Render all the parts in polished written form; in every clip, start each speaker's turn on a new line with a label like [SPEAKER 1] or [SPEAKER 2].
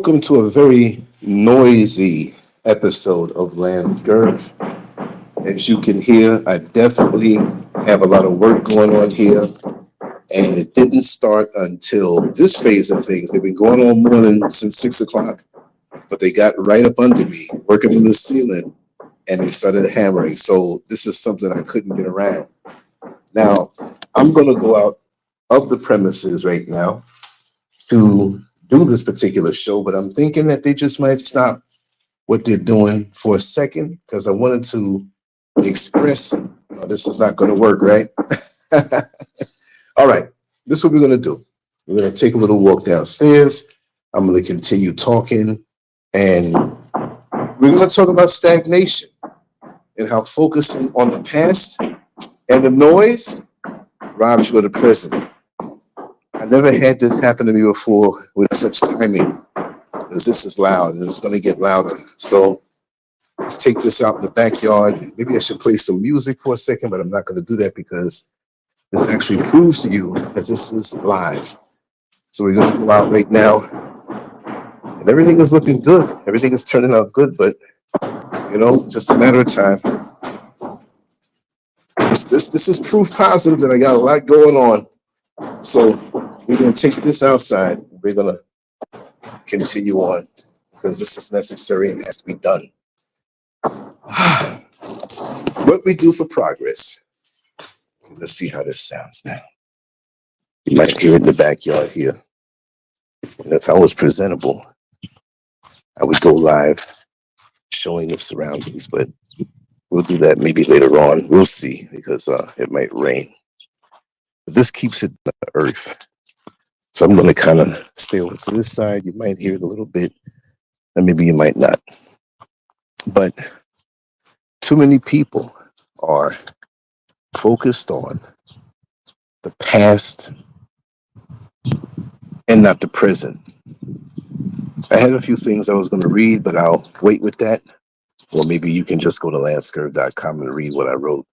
[SPEAKER 1] Welcome to a very noisy episode of Lancescurv. As you can hear, I definitely have a lot of work going on here, and it didn't start until this phase of things. They've been going on morning since 6 o'clock, but they got right up under me, working on the ceiling, and they started hammering. So this is something I couldn't get around. Now, I'm going to go out of the premises right now to do this particular show, but I'm thinking that they just might stop what they're doing for a second because I wanted to express, this is not going to work, right? All right, this is what we're going to do. We're going to take a little walk downstairs. I'm going to continue talking, and we're going to talk about stagnation and how focusing on the past and the noise robs you of the present. I never had this happen to me before with such timing, because this is loud and it's going to get louder. So let's take this out in the backyard. Maybe I should play some music for a second, but I'm not going to do that because this actually proves to you that this is live. So we're going to go out right now, and everything is looking good. Everything is turning out good, but you know, just a matter of time. This is proof positive that I got a lot going on. So we're going to take this outside. We're going to continue on because this is necessary and has to be done. What we do for progress. Let's see how this sounds now. You might hear it in the backyard here. And if I was presentable, I would go live showing the surroundings, but we'll do that maybe later on. We'll see, because it might rain. But this keeps it on the earth. So I'm going to kind of stay over to this side. You might hear it a little bit, and maybe you might not. But too many people are focused on the past and not the present. I had a few things I was going to read, but I'll wait with that. Or maybe you can just go to Lancescurv.com and read what I wrote.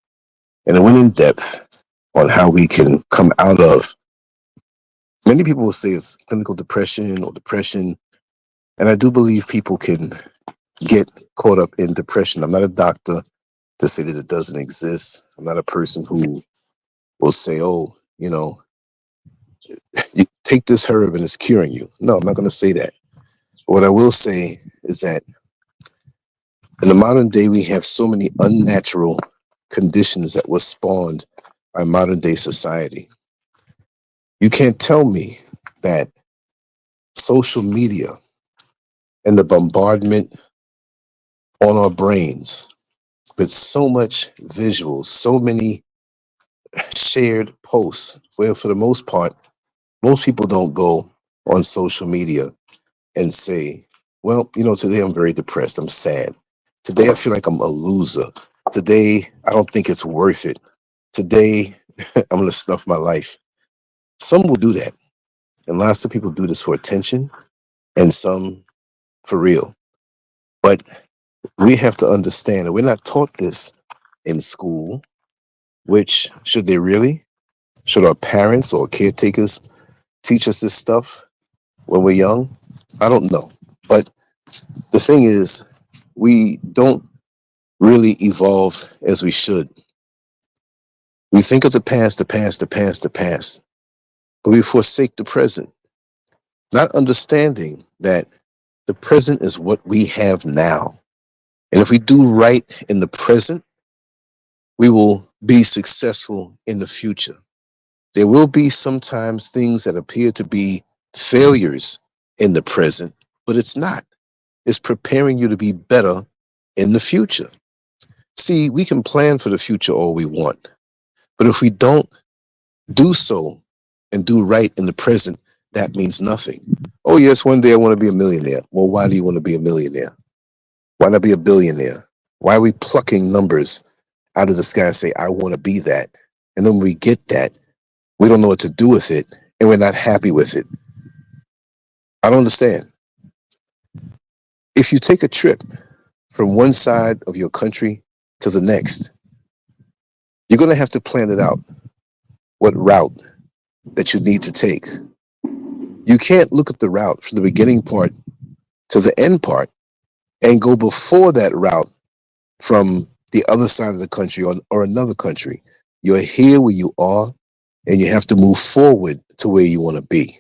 [SPEAKER 1] And it went in depth on how we can come out of, many people will say it's clinical depression or depression. And I do believe people can get caught up in depression. I'm not a doctor to say that it doesn't exist. I'm not a person who will say, oh, you know, you take this herb and it's curing you. No, I'm not going to say that. But what I will say is that in the modern day, we have so many unnatural conditions that were spawned by modern day society. You can't tell me that social media and the bombardment on our brains with so much visuals, so many shared posts, where for the most part, most people don't go on social media and say, well, you know, today I'm very depressed, I'm sad. Today I feel like I'm a loser. Today I don't think it's worth it. Today I'm going to snuff my life. Some will do that. And lots of people do this for attention and some for real. But we have to understand that we're not taught this in school, which should they really? Should our parents or caretakers teach us this stuff when we're young? I don't know. But the thing is, we don't really evolve as we should. We think of the past, the past, the past, the past, but we forsake the present, not understanding that the present is what we have now. And if we do right in the present, we will be successful in the future. There will be sometimes things that appear to be failures in the present, but it's not. It's preparing you to be better in the future. See, we can plan for the future all we want, but if we don't do so and do right in the present, that means nothing. Oh yes, one day I want to be a millionaire. Well, why do you want to be a millionaire? Why not be a billionaire? Why are we plucking numbers out of the sky and say, I want to be that? And then when we get that, we don't know what to do with it, and we're not happy with it. I don't understand. If you take a trip from one side of your country to the next, you're going to have to plan it out, what route that you need to take. You can't look at the route from the beginning part to the end part and go before that route from the other side of the country or another country. You're here where you are, and you have to move forward to where you want to be.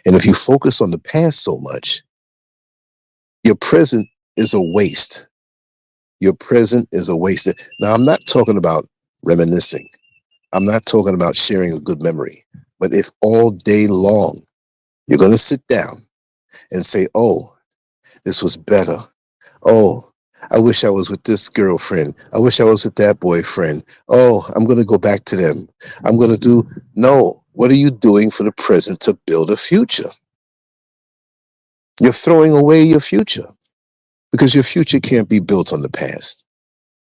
[SPEAKER 1] And if you focus on the past so much, your present is a waste. Your present is a waste. Now, I'm not talking about reminiscing. I'm not talking about sharing a good memory. But if all day long you're going to sit down and say, oh, this was better. Oh, I wish I was with this girlfriend. I wish I was with that boyfriend. Oh, I'm going to go back to them. I'm going to do. No. What are you doing for the present to build a future? You're throwing away your future because your future can't be built on the past.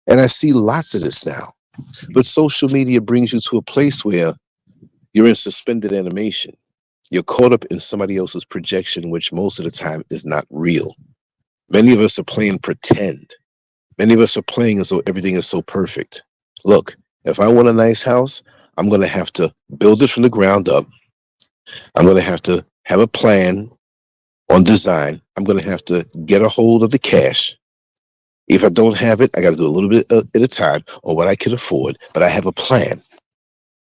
[SPEAKER 1] And I see lots of this now. But social media brings you to a place where you're in suspended animation. You're caught up in somebody else's projection, which most of the time is not real. Many of us are playing pretend. Many of us are playing as though everything is so perfect. Look, if I want a nice house, I'm going to have to build it from the ground up. I'm going to have a plan on design. I'm going to have to get a hold of the cash. If I don't have it, I got to do a little bit at a time on what I can afford, but I have a plan.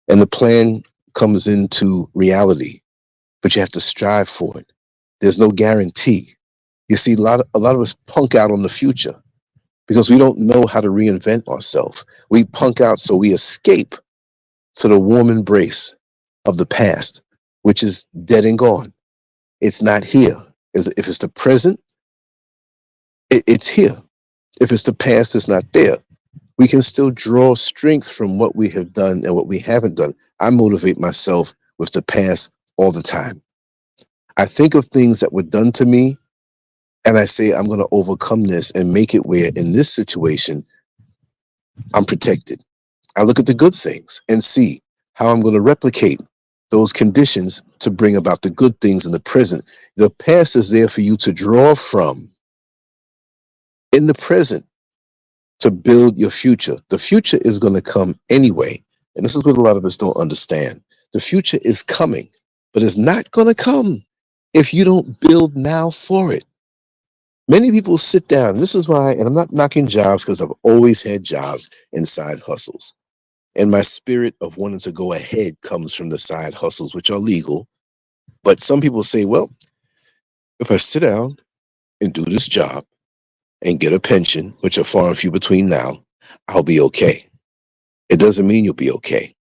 [SPEAKER 1] And the plan comes into reality, but you have to strive for it. There's no guarantee. You see, a lot of us punk out on the future because we don't know how to reinvent ourselves. We punk out so we escape to the warm embrace of the past, which is dead and gone. It's not here. If it's the present, it's here. If it's the past, it's not there. We can still draw strength from what we have done and what we haven't done. I motivate myself with the past all the time. I think of things that were done to me, and I say, I'm going to overcome this and make it where in this situation, I'm protected. I look at the good things and see how I'm going to replicate those conditions to bring about the good things in the present. The past is there for you to draw from in the present to build your future. The future is going to come anyway. And this is what a lot of us don't understand. The future is coming, but it's not going to come if you don't build now for it. Many people sit down. This is why, and I'm not knocking jobs because I've always had jobs and side hustles. And my spirit of wanting to go ahead comes from the side hustles, which are legal. But some people say, well, if I sit down and do this job and get a pension, which are far and few between now, I'll be okay. It doesn't mean you'll be okay.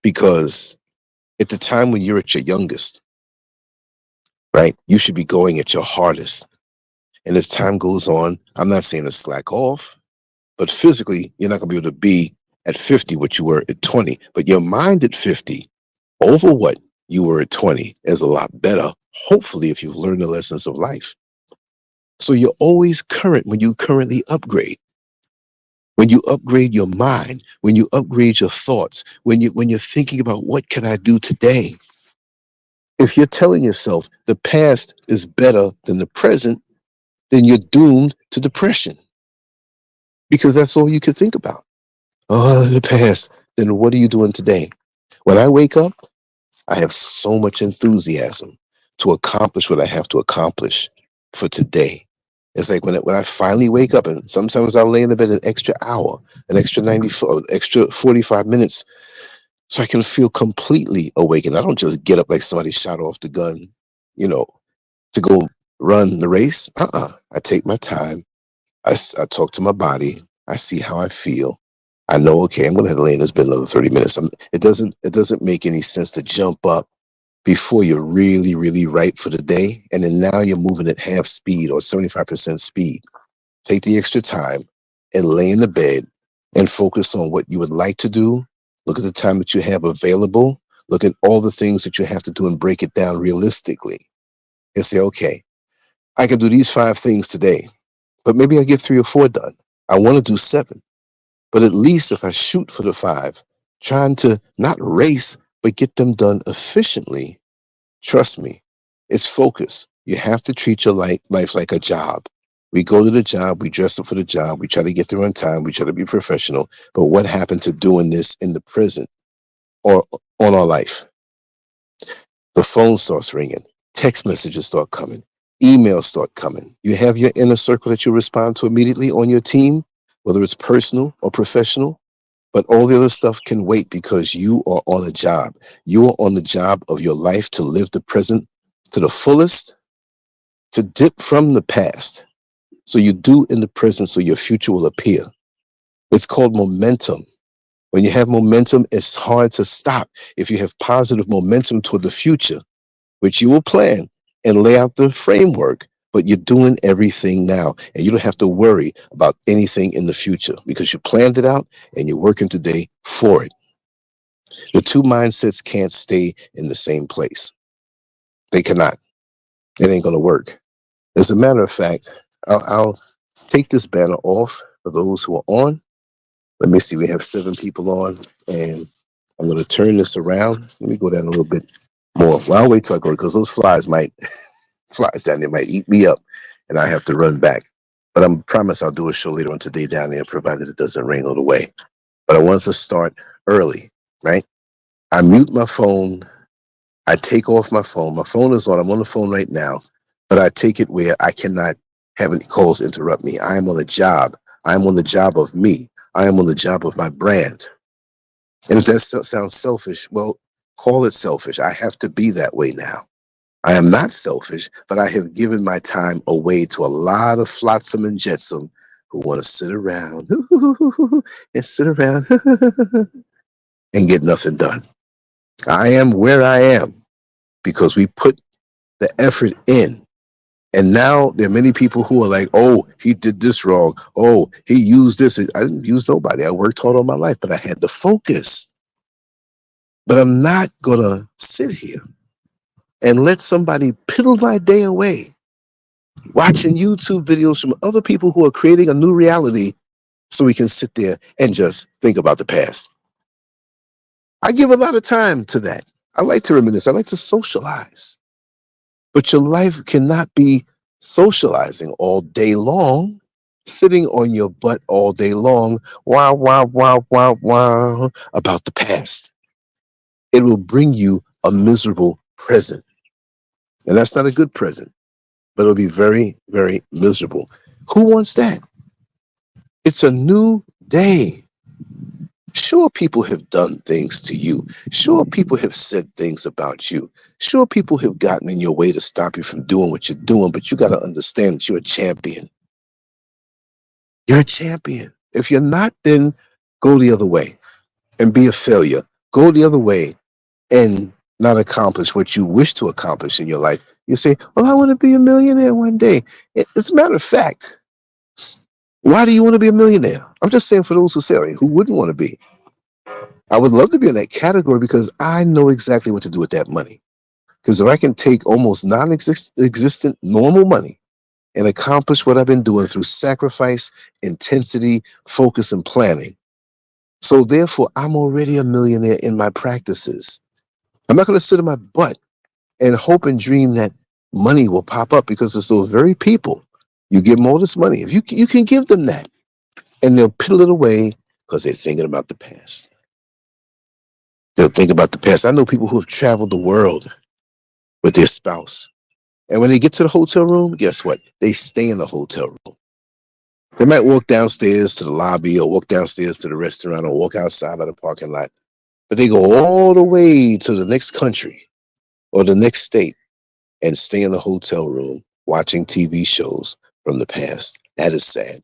[SPEAKER 1] Because at the time when you're at your youngest, right, you should be going at your hardest. And as time goes on, I'm not saying to slack off, but physically, you're not going to be able to be at 50 what you were at 20. But your mind at 50 over what you were at 20 is a lot better, hopefully, if you've learned the lessons of life. So you're always current when you currently upgrade. When you upgrade your mind, when you upgrade your thoughts, when you're thinking about what can I do today? If you're telling yourself the past is better than the present, then you're doomed to depression. Because that's all you can think about. Oh, the past. Then what are you doing today? When I wake up, I have so much enthusiasm to accomplish what I have to accomplish for today. It's like when I finally wake up, and sometimes I'll lay in the bed an extra hour, an extra 94, extra 45 minutes, so I can feel completely awakened. I don't just get up like somebody shot off the gun, to go run the race. I take my time. I talk to my body. I see how I feel. I know, okay, I'm going to have to lay in this bed another 30 minutes. It doesn't make any sense to jump up before you're really, really ripe for the day. And then now you're moving at half speed or 75% speed. Take the extra time and lay in the bed and focus on what you would like to do. Look at the time that you have available. Look at all the things that you have to do and break it down realistically. And say, okay, I can do these 5 things today, but maybe I get 3 or 4 done. I want to do 7. But at least if I shoot for the 5, trying to not race, but get them done efficiently, trust me, it's focus. You have to treat your life like a job. We go to the job, we dress up for the job, we try to get there on time, we try to be professional. But what happened to doing this in the present or on our life? The phone starts ringing, text messages start coming. Emails start coming. You have your inner circle that you respond to immediately on your team, whether it's personal or professional. But all the other stuff can wait because you are on a job. You are on the job of your life to live the present to the fullest, to dip from the past. So you do in the present so your future will appear. It's called momentum. When you have momentum, it's hard to stop. If you have positive momentum toward the future, which you will plan and lay out the framework, but you're doing everything now and you don't have to worry about anything in the future because you planned it out and you're working today for it. The two mindsets can't stay in the same place. They cannot. It ain't going to work. As a matter of fact, I'll take this banner off for those who are on. Let me see. We have 7 people on, and I'm going to turn this around. Let me go down a little bit more. Well, I'll wait till I go because those flies down there might eat me up, and I have to run back. But I promise I'll do a show later on today down there, provided it doesn't rain all the way. But I wanted to start early, right? I mute my phone. I take off my phone. My phone is on. I'm on the phone right now, but I take it where I cannot have any calls interrupt me. I am on a job. I am on the job of me. I am on the job of my brand. And if that sounds selfish, well, call it selfish. I have to be that way now. I am not selfish, but I have given my time away to a lot of flotsam and jetsam who want to sit around and sit around and get nothing done. I am where I am because we put the effort in. And now there are many people who are like, oh, he did this wrong. Oh, he used this. I didn't use nobody. I worked hard all my life, but I had the focus. But I'm not going to sit here and let somebody piddle my day away watching YouTube videos from other people who are creating a new reality so we can sit there and just think about the past. I give a lot of time to that. I like to reminisce. I like to socialize. But your life cannot be socializing all day long, sitting on your butt all day long, wow, wow, wow, wow, wow, about the past. It will bring you a miserable present. And that's not a good present, but it'll be very, very miserable. Who wants that? It's a new day. Sure, people have done things to you. Sure, people have said things about you. Sure, people have gotten in your way to stop you from doing what you're doing, but you got to understand that you're a champion. You're a champion. If you're not, then go the other way and be a failure. Go the other way and not accomplish what you wish to accomplish in your life. You say, well, I want to be a millionaire one day. As a matter of fact, why do you want to be a millionaire? I'm just saying for those who say, who wouldn't want to be? I would love to be in that category because I know exactly what to do with that money. Because if I can take almost non-existent normal money and accomplish what I've been doing through sacrifice, intensity, focus, and planning. So therefore, I'm already a millionaire in my practices. I'm not going to sit in my butt and hope and dream that money will pop up because it's those very people. You give them all this money. If you can give them that, and they'll piddle it away because they're thinking about the past. They'll think about the past. I know people who have traveled the world with their spouse. And when they get to the hotel room, guess what? They stay in the hotel room. They might walk downstairs to the lobby or walk downstairs to the restaurant or walk outside by the parking lot. But they go all the way to the next country or the next state and stay in the hotel room watching TV shows from the past. That is sad.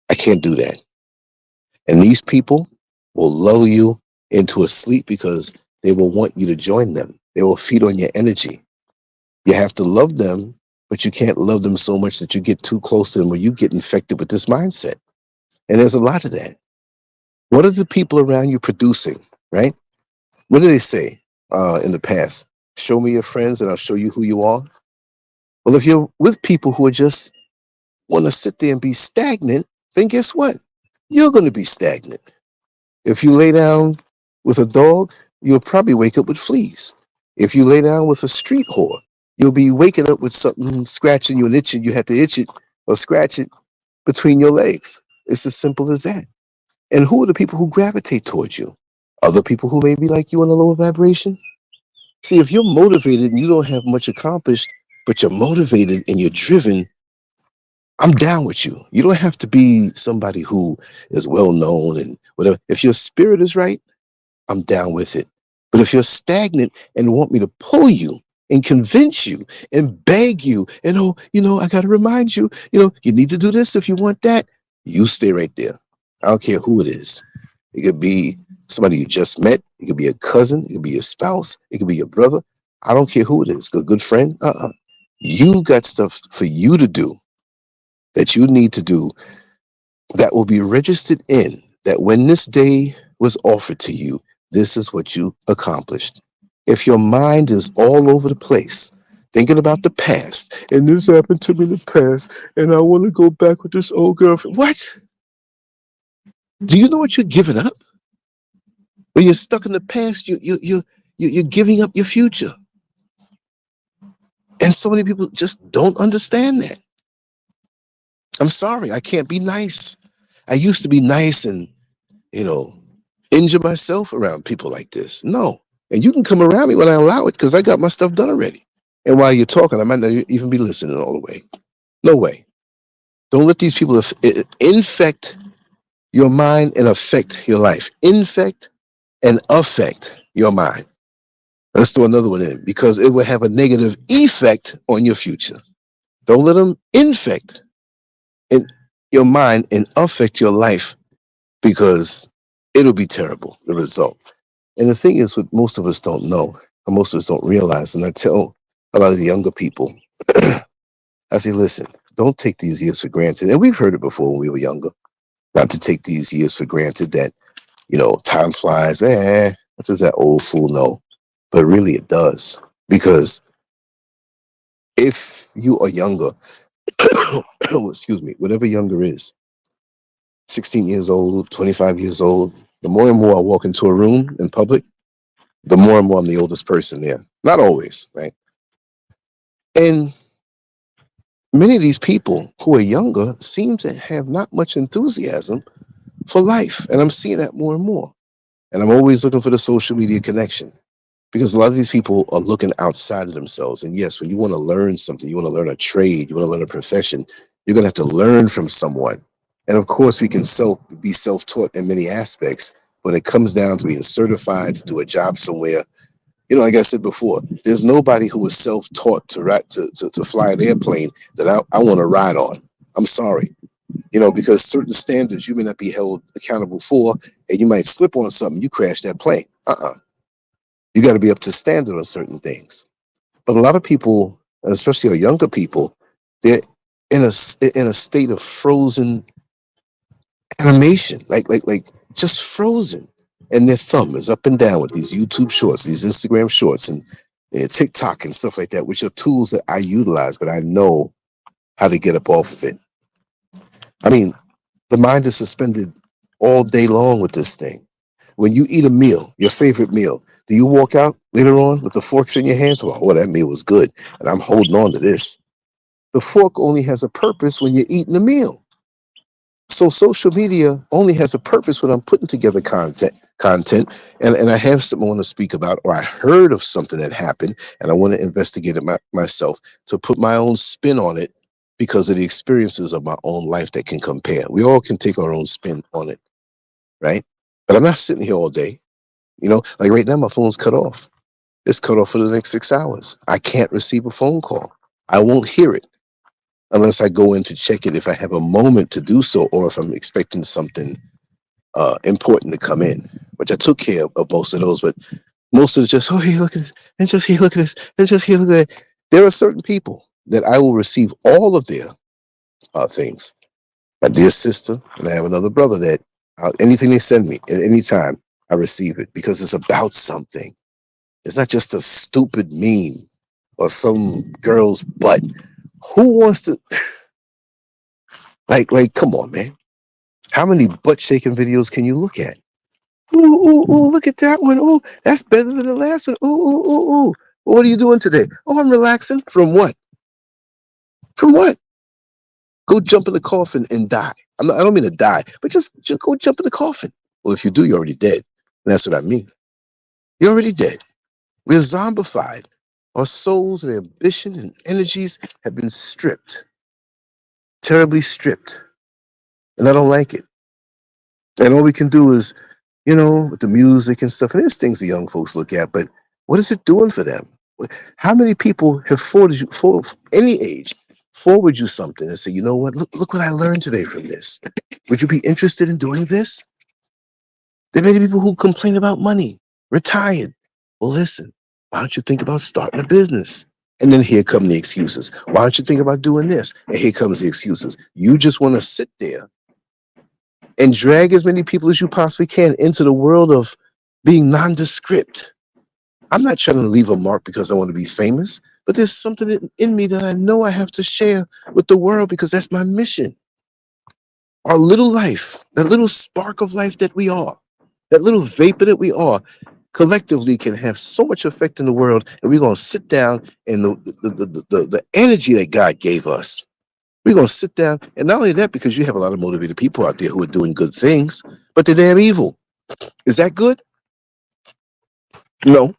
[SPEAKER 1] I can't do that. And these people will lull you into a sleep because they will want you to join them. They will feed on your energy. You have to love them, but you can't love them so much that you get too close to them or you get infected with this mindset. And there's a lot of that. What are the people around you producing, right? What do they say in the past? Show me your friends and I'll show you who you are. Well, if you're with people who are just want to sit there and be stagnant, then guess what? You're going to be stagnant. If you lay down with a dog, you'll probably wake up with fleas. If you lay down with a street whore, you'll be waking up with something scratching you and itching. You have to itch it or scratch it between your legs. It's as simple as that. And who are the people who gravitate towards you? Other people who may be like you in a lower vibration? See, if you're motivated and you don't have much accomplished, but you're motivated and you're driven, I'm down with you. You don't have to be somebody who is well known and whatever. If your spirit is right, I'm down with it. But if you're stagnant and want me to pull you and convince you and beg you, and I got to remind you, you need to do this if you want that, you stay right there. I don't care who it is. It could be somebody you just met. It could be a cousin. It could be your spouse. It could be your brother. I don't care who it is. A good friend. You got stuff for you to do that you need to do that will be registered in that when this day was offered to you, this is what you accomplished. If your mind is all over the place, thinking about the past, and this happened to me in the past, and I want to go back with this old girlfriend. What? Do you know what you're giving up? When you're stuck in the past, you're giving up your future. And so many people just don't understand that. I'm sorry, I can't be nice. I used to be nice and, injure myself around people like this. No. And you can come around me when I allow it because I got my stuff done already. And while you're talking, I might not even be listening all the way. No way. Don't let these people infect your mind and affect your life. Infect and affect your mind. Let's throw another one in because it will have a negative effect on your future. Don't let them infect in your mind and affect your life because it'll be terrible, the result. And the thing is, what most of us don't know, or most of us don't realize, and I tell a lot of the younger people, I say, listen, don't take these years for granted. And we've heard it before when we were younger, not to take these years for granted that, time flies. Man, what does that old fool know? But really it does. Because if you are younger, excuse me, whatever younger is, 16 years old, 25 years old, the more and more I walk into a room in public, the more and more I'm the oldest person there. Not always, right? And many of these people who are younger seem to have not much enthusiasm for life. And I'm seeing that more and more. And I'm always looking for the social media connection because a lot of these people are looking outside of themselves. And yes, when you want to learn something, you want to learn a trade, you want to learn a profession, you're going to have to learn from someone. And of course, we can be self-taught in many aspects. When it comes down to being certified to do a job somewhere, like I said before, there's nobody who was self-taught to fly an airplane that I want to ride on. I'm sorry. Because certain standards you may not be held accountable for, and you might slip on something, you crash that plane. You got to be up to standard on certain things. But a lot of people, especially our younger people, they're in a state of frozen animation, like just frozen. And their thumb is up and down with these YouTube shorts, these Instagram shorts, and TikTok and stuff like that, which are tools that I utilize, but I know how to get up off of it. I mean, the mind is suspended all day long with this thing. When you eat a meal, your favorite meal, do you walk out later on with the forks in your hands? Oh, that meal was good, and I'm holding on to this. The fork only has a purpose when you're eating the meal. So social media only has a purpose when I'm putting together content, and I have something I want to speak about, or I heard of something that happened, and I want to investigate it myself to put my own spin on it because of the experiences of my own life that can compare. We all can take our own spin on it, right? But I'm not sitting here all day. Like right now, my phone's cut off. It's cut off for the next 6 hours. I can't receive a phone call. I won't hear it unless I go in to check it if I have a moment to do so, or if I'm expecting something important to come in, which I took care of most of those. But most of it just, oh, here, look at this, and just here, look at this, and just here, look at that. There are certain people that I will receive all of their things. My dear sister, and I have another brother that anything they send me at any time, I receive it because it's about something. It's not just a stupid meme or some girl's butt. Who wants to like come on, man? How many butt shaking videos can you look at? Ooh, ooh, ooh, look at that one. Ooh, that's better than the last one. Ooh, ooh, ooh, ooh. What are you doing today? Oh, I'm relaxing. From what? From what? Go jump in the coffin and die. I don't mean to die, but just go jump in the coffin. Well, if you do, you're already dead. And that's what I mean. You're already dead. We're zombified Our souls and ambition and energies have been stripped, terribly stripped. And I don't like it. And all we can do is, with the music and stuff, and there's things the young folks look at, but what is it doing for them? How many people have forwarded you, for any age, forward you something and say, you know what, look what I learned today from this. Would you be interested in doing this? There are many people who complain about money, retired. Well, listen, why don't you think about starting a business? And then here come the excuses. Why don't you think about doing this? And here comes the excuses. You just want to sit there and drag as many people as you possibly can into the world of being nondescript. I'm not trying to leave a mark because I want to be famous, but there's something in me that I know I have to share with the world because that's my mission. Our little life, that little spark of life that we are, that little vapor that we are, collectively can have so much effect in the world, and we're going to sit down and the energy that God gave us, we're going to sit down, and not only that, because you have a lot of motivated people out there who are doing good things, but they're damn evil. Is that good? No.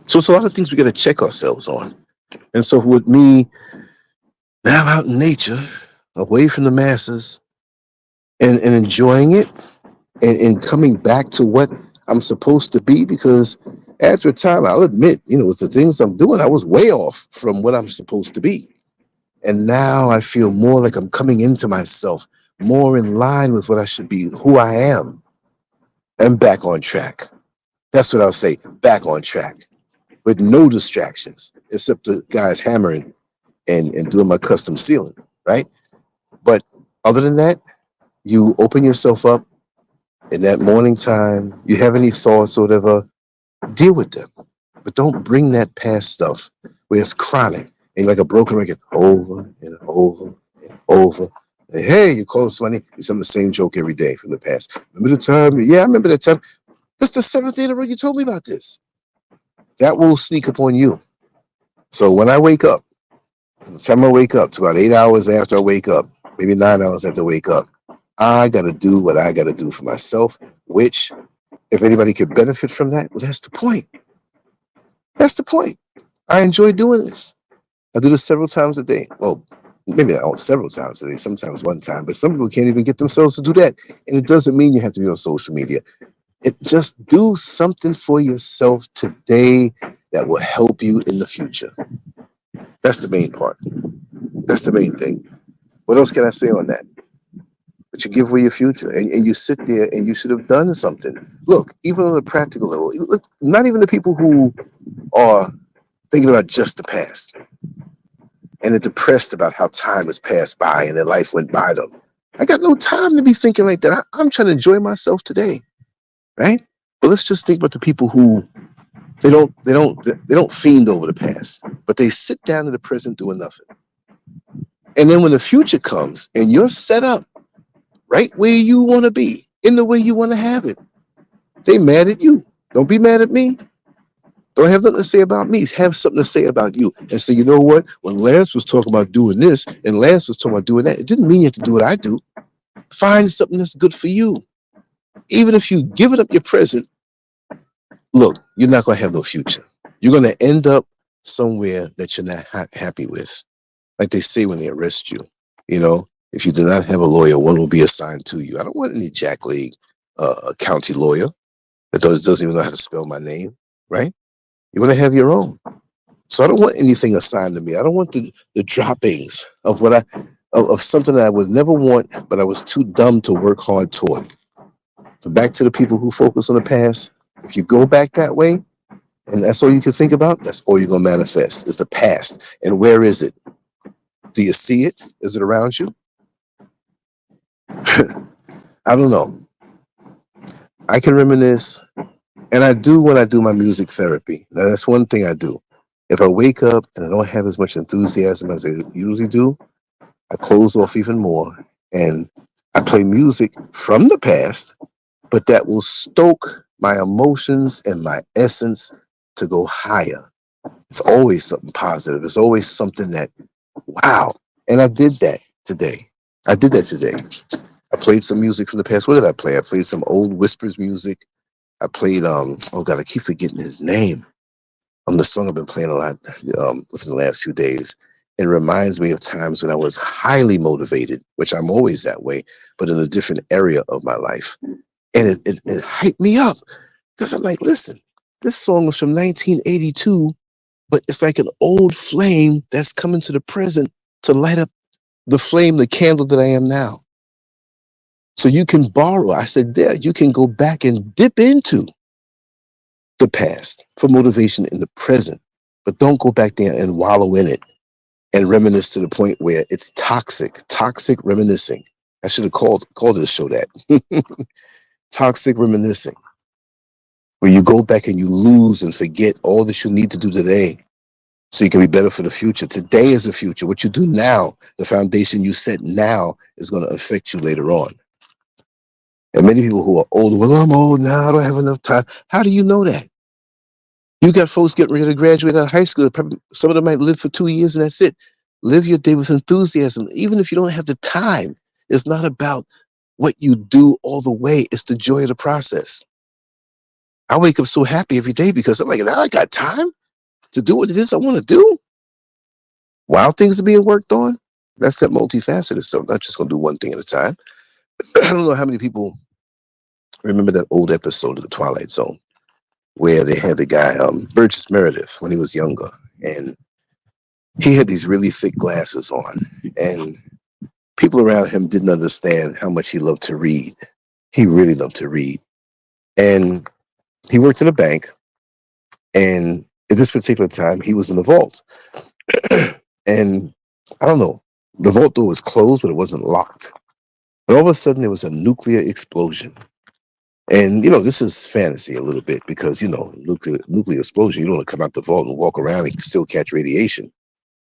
[SPEAKER 1] So it's a lot of things we got to check ourselves on. And so with me now out in nature, away from the masses, and enjoying it, and coming back to what I'm supposed to be, because after a time, I'll admit, with the things I'm doing, I was way off from what I'm supposed to be. And now I feel more like I'm coming into myself, more in line with what I should be, who I am, and back on track. That's what I'll say, back on track, with no distractions, except the guys hammering and doing my custom ceiling, right? But other than that, you open yourself up in that morning time, you have any thoughts or whatever, deal with them. But don't bring that past stuff where it's chronic and like a broken record over and over and over. And hey, you call somebody, you tell them the same joke every day from the past. Remember the time? Yeah, I remember that time. This is the seventh day in a row you told me about this. That will sneak upon you. So when I wake up, from the time I wake up to about 8 hours after I wake up, maybe 9 hours after I wake up, I got to do what I got to do for myself, which, if anybody could benefit from that, well, that's the point. That's the point. I enjoy doing this. I do this several times a day. Well, maybe not several times a day, sometimes one time, but some people can't even get themselves to do that. And it doesn't mean you have to be on social media. Just do something for yourself today that will help you in the future. That's the main part. That's the main thing. What else can I say on that? But you give away your future, and you sit there and you should have done something. Look, even on a practical level, not even the people who are thinking about just the past and are depressed about how time has passed by and their life went by them. I got no time to be thinking like that. I'm trying to enjoy myself today, right? But let's just think about the people who they don't fiend over the past, but they sit down in the present doing nothing. And then when the future comes and you're set up right where you want to be, in the way you want to have it, they mad at you. Don't be mad at me. Don't have nothing to say about me. Have something to say about you. And so, you know what? When Lance was talking about doing this and Lance was talking about doing that, it didn't mean you have to do what I do. Find something that's good for you. Even if you give it up your present, look, you're not going to have no future. You're going to end up somewhere that you're not happy with. Like they say when they arrest you, if you do not have a lawyer, one will be assigned to you. I don't want any jackleg county lawyer that doesn't even know how to spell my name, right? You're going to have your own. So I don't want anything assigned to me. I don't want the droppings of of something that I would never want, but I was too dumb to work hard toward. So back to the people who focus on the past. If you go back that way, and that's all you can think about, that's all you're going to manifest is the past. And where is it? Do you see it? Is it around you? I don't know. I can reminisce, and I do when I do my music therapy. Now, that's one thing I do. If I wake up and I don't have as much enthusiasm as I usually do, I close off even more, and I play music from the past, but that will stoke my emotions and my essence to go higher. It's always something positive. It's always something that, wow. And I did that today. I played some music from the past. What did I play? I played some old Whispers music. I played, oh God, I keep forgetting his name. The song I've been playing a lot within the last few days. It reminds me of times when I was highly motivated, which I'm always that way, but in a different area of my life. And it hyped me up because I'm like, listen, this song was from 1982, but it's like an old flame that's coming to the present to light up the flame, the candle that I am now. So you can borrow. I said, there, you can go back and dip into the past for motivation in the present, but don't go back there and wallow in it and reminisce to the point where it's toxic reminiscing. I should have called this show that. Toxic reminiscing, where you go back and you lose and forget all that you need to do today so you can be better for the future. Today is the future. What you do now, the foundation you set now, is going to affect you later on. And many people who are older, well, I'm old now, I don't have enough time. How do you know that? You got folks getting ready to graduate out of high school. Probably, some of them might live for 2 years and that's it. Live your day with enthusiasm. Even if you don't have the time, it's not about what you do all the way. It's the joy of the process. I wake up so happy every day because I'm like, now I got time to do what it is I want to do. While things are being worked on, that's that multifaceted stuff. I'm not just going to do one thing at a time. I don't know how many people remember that old episode of The Twilight Zone where they had the guy, Burgess Meredith, when he was younger. And he had these really thick glasses on. And people around him didn't understand how much he loved to read. He really loved to read. And he worked in a bank. And at this particular time, he was in the vault. And I don't know, the vault door was closed, but it wasn't locked. And all of a sudden, there was a nuclear explosion. And, this is fantasy a little bit because, nuclear explosion, you don't want to come out the vault and walk around and still catch radiation.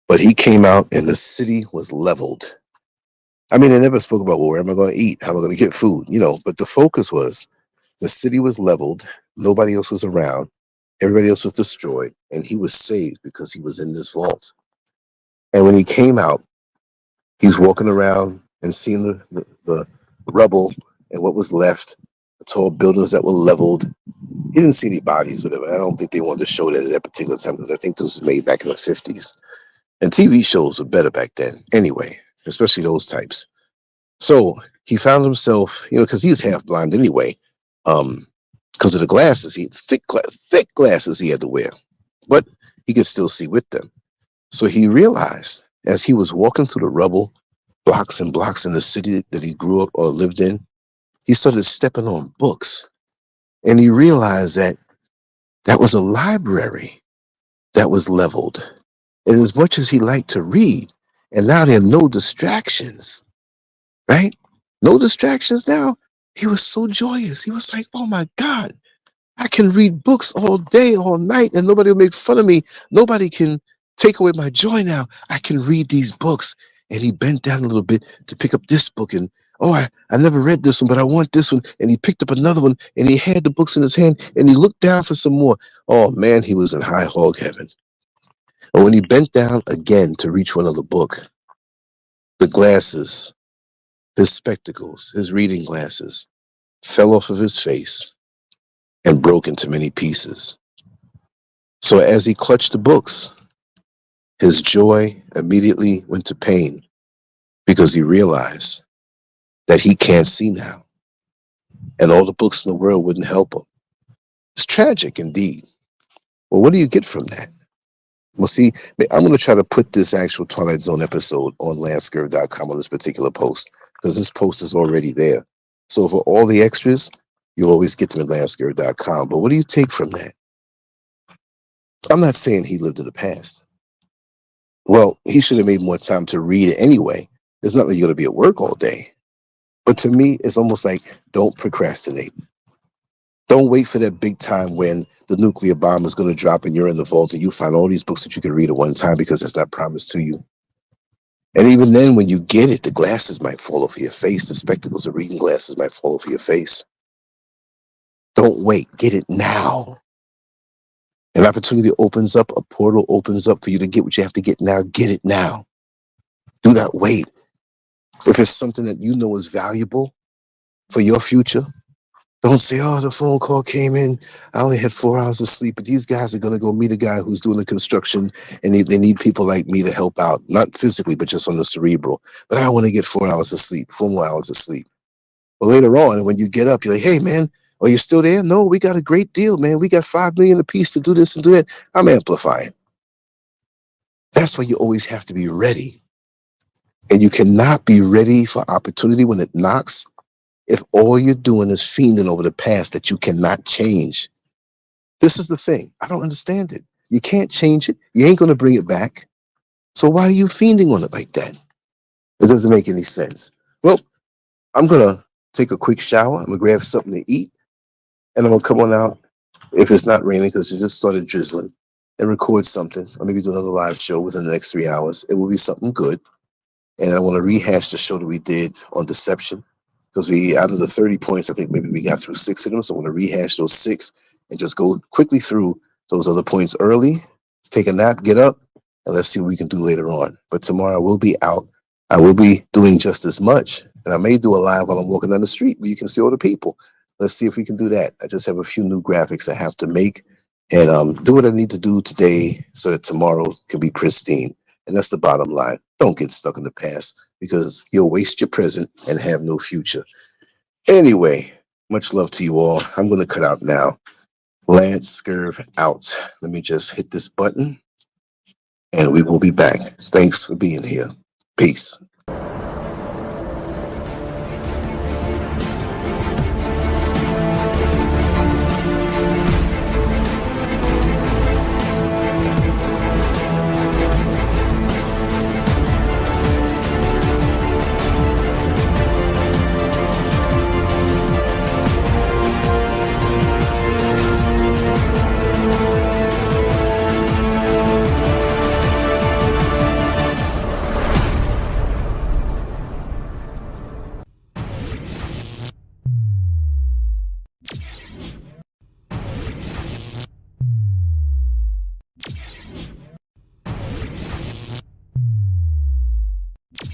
[SPEAKER 1] But he came out and the city was leveled. I mean, they never spoke about, well, where am I going to eat? How am I going to get food? But the focus was the city was leveled. Nobody else was around. Everybody else was destroyed. And he was saved because he was in this vault. And when he came out, he's walking around and seeing the rubble and what was left, the tall buildings that were leveled. He didn't see any bodies or whatever. I don't think they wanted to show that at that particular time because I think this was made back in the 50s. And TV shows were better back then anyway, especially those types. So he found himself, because he was half blind anyway, because of the glasses. He had thick glasses he had to wear, but he could still see with them. So he realized as he was walking through the rubble, blocks and blocks in the city that he grew up or lived in, he started stepping on books. And he realized that that was a library that was leveled. And as much as he liked to read, and now there are no distractions, right? No distractions now. He was so joyous. He was like, oh my God, I can read books all day, all night, and nobody will make fun of me. Nobody can take away my joy now. I can read these books. And he bent down a little bit to pick up this book. And, I never read this one, but I want this one. And he picked up another one and he had the books in his hand and he looked down for some more. Oh man, he was in high hog heaven. And when he bent down again to reach for another book, the glasses, his spectacles, his reading glasses, fell off of his face and broke into many pieces. So as he clutched the books, his joy immediately went to pain because he realized that he can't see now. And all the books in the world wouldn't help him. It's tragic indeed. Well, what do you get from that? Well, see, I'm going to try to put this actual Twilight Zone episode on Lancescurv.com on this particular post because this post is already there. So for all the extras, you'll always get them at Lancescurv.com. But what do you take from that? I'm not saying he lived in the past. Well, he should have made more time to read it anyway. It's not like you're going to be at work all day. But to me, it's almost like don't procrastinate. Don't wait for that big time when the nuclear bomb is going to drop and you're in the vault and you find all these books that you can read at one time because it's not promised to you. And even then, when you get it, the glasses might fall off of your face. The spectacles, the reading glasses might fall off of your face. Don't wait. Get it now. An opportunity opens up, a portal opens up for you to get what you have to get now. Get it now. Do not wait. If it's something that you know is valuable for your future, Don't say, oh, the phone call came in. I only had 4 hours of sleep. But these guys are going to go meet a guy who's doing the construction, and they need people like me to help out, not physically, but just on the cerebral. But I want to get 4 hours of sleep, 4 more hours of sleep. But later on, when you get up, you're like, hey, man, are you still there? No, we got a great deal, man. We got $5 million apiece to do this and do that. I'm amplifying. That's why you always have to be ready. And you cannot be ready for opportunity when it knocks if all you're doing is fiending over the past that you cannot change. This is the thing. I don't understand it. You can't change it. You ain't going to bring it back. So why are you fiending on it like that? It doesn't make any sense. Well, I'm going to take a quick shower. I'm going to grab something to eat. And I'm going to come on out, if it's not raining, because it just started drizzling, and record something. Or maybe do another live show within the next 3 hours. It will be something good. And I want to rehash the show that we did on deception. Because out of the 30 points, I think maybe we got through 6 of them. So I want to rehash those 6 and just go quickly through those other points early, take a nap, get up, and let's see what we can do later on. But tomorrow I will be out. I will be doing just as much. And I may do a live while I'm walking down the street where you can see all the people. Let's see if we can do that. I just have a few new graphics I have to make and do what I need to do today so that tomorrow can be pristine. And that's the bottom line. Don't get stuck in the past because you'll waste your present and have no future. Anyway, much love to you all. I'm going to cut out now. Lancescurv out. Let me just hit this button and we will be back. Thanks for being here. Peace.